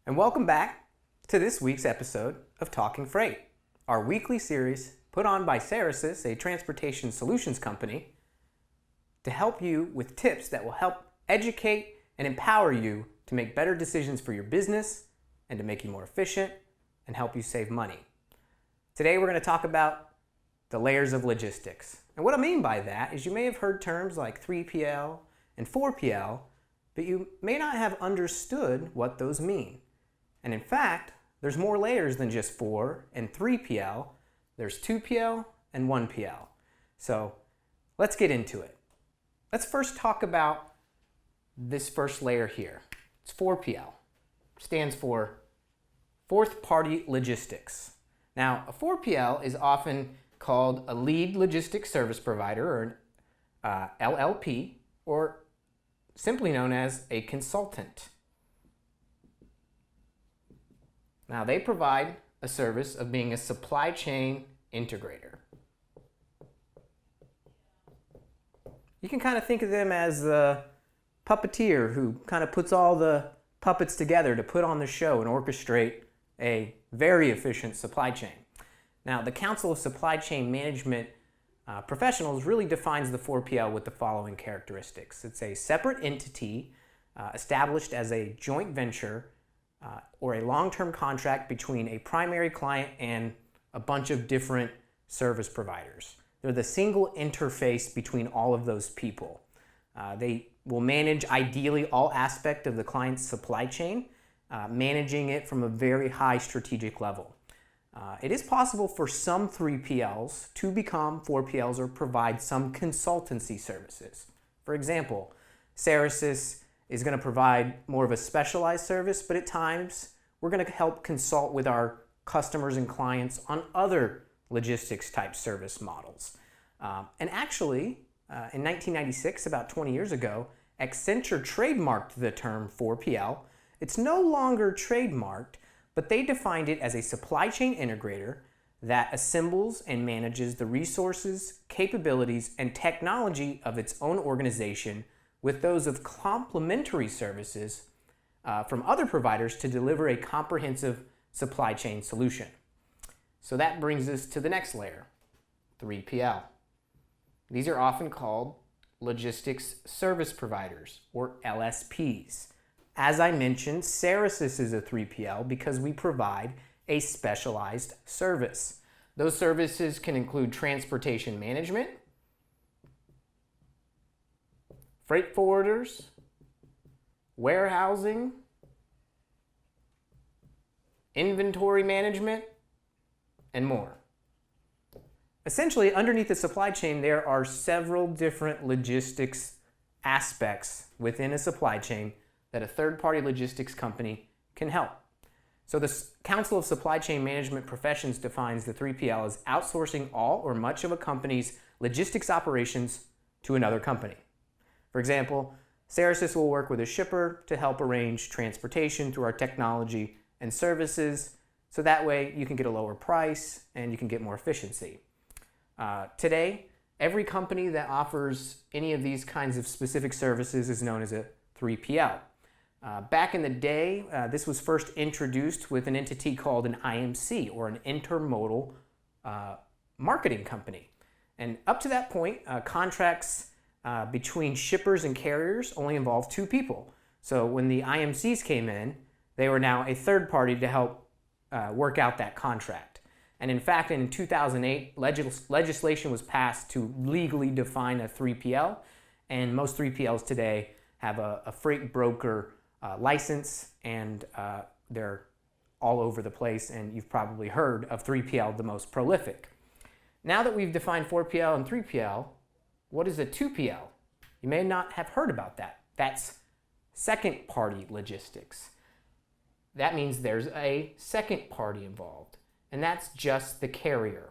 and welcome back to this week's episode of Talking Freight, our weekly series put on by Ceresys, a transportation solutions company, to help you with tips that will help educate and empower you to make better decisions for your business and to make you more efficient and help you save money. Today we're going to talk about the layers of logistics. And what I mean by that is you may have heard terms like 3PL and 4PL, but you may not have understood what those mean. And in fact, there's more layers than just 4 and 3PL. There's 2PL and 1PL. So let's get into it. Let's first talk about this first layer here. It's 4PL. Stands for Fourth Party Logistics. Now, a 4PL is often called a lead logistics service provider, or an LLP, or simply known as a consultant. Now, they provide a service of being a supply chain integrator. You can kind of think of them as the puppeteer who kind of puts all the puppets together to put on the show and orchestrate a very efficient supply chain. Now, the Council of Supply Chain Management Professionals really defines the 4PL with the following characteristics. It's a separate entity established as a joint venture or a long-term contract between a primary client and a bunch of different service providers. They're the single interface between all of those people. They will manage ideally all aspects of the client's supply chain, managing it from a very high strategic level. It is possible for some 3PLs to become 4PLs or provide some consultancy services. For example, Ceresys is going to provide more of a specialized service, but at times we're going to help consult with our customers and clients on other logistics type service models. And actually, in 1996, about 20 years ago, Accenture trademarked the term 4PL. It's no longer trademarked, but they defined it as a supply chain integrator that assembles and manages the resources, capabilities, and technology of its own organization with those of complementary services from other providers to deliver a comprehensive supply chain solution. So that brings us to the next layer, 3PL. These are often called logistics service providers, or LSPs. As I mentioned, Ceresys is a 3PL because we provide a specialized service. Those services can include transportation management, freight forwarders, warehousing, inventory management, and more. Essentially, underneath the supply chain, there are several different logistics aspects within a supply chain that a third-party logistics company can help. So the Council of Supply Chain Management Professions defines the 3PL as outsourcing all or much of a company's logistics operations to another company. For example, Ceresys will work with a shipper to help arrange transportation through our technology and services, so that way you can get a lower price and you can get more efficiency. Today, every company that offers any of these kinds of specific services is known as a 3PL. Back in the day, this was first introduced with an entity called an IMC, or an intermodal marketing company. And up to that point, contracts between shippers and carriers only involved two people. So when the IMCs came in, they were now a third party to help work out that contract. And in fact, in 2008, legislation was passed to legally define a 3PL, and most 3PLs today have a freight broker license, and they're all over the place, and you've probably heard of 3PL, the most prolific. Now that we've defined 4PL and 3PL, what is a 2PL? You may not have heard about that. That's second party logistics. That means there's a second party involved, and that's just the carrier.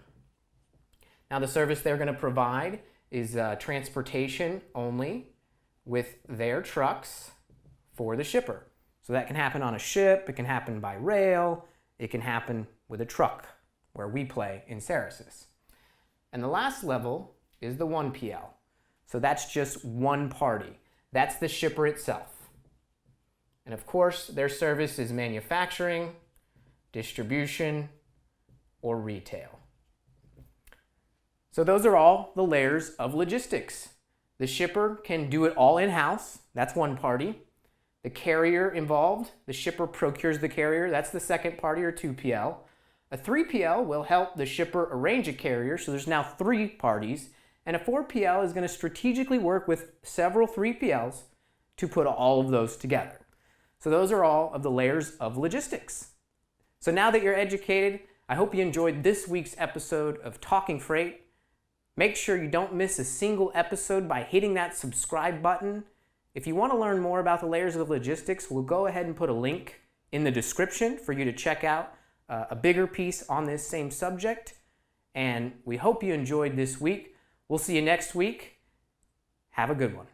Now, the service they're going to provide is transportation only with their trucks for the shipper. So that can happen on a ship, it can happen by rail, it can happen with a truck, where we play in Ceresys. And the last level is the 1PL. So that's just one party. That's the shipper itself. And of course, their service is manufacturing, distribution, or retail. So those are all the layers of logistics. The shipper can do it all in-house. That's one party. The carrier involved, the shipper procures the carrier. That's the second party, or 2PL. A 3PL will help the shipper arrange a carrier, so there's now 3 parties. And a 4PL is going to strategically work with several 3PLs to put all of those together. So those are all of the layers of logistics. So now that you're educated, I hope you enjoyed this week's episode of Talking Freight. Make sure you don't miss a single episode by hitting that subscribe button. If you want to learn more about the layers of logistics, we'll go ahead and put a link in the description for you to check out a bigger piece on this same subject. And we hope you enjoyed this week. We'll see you next week. Have a good one.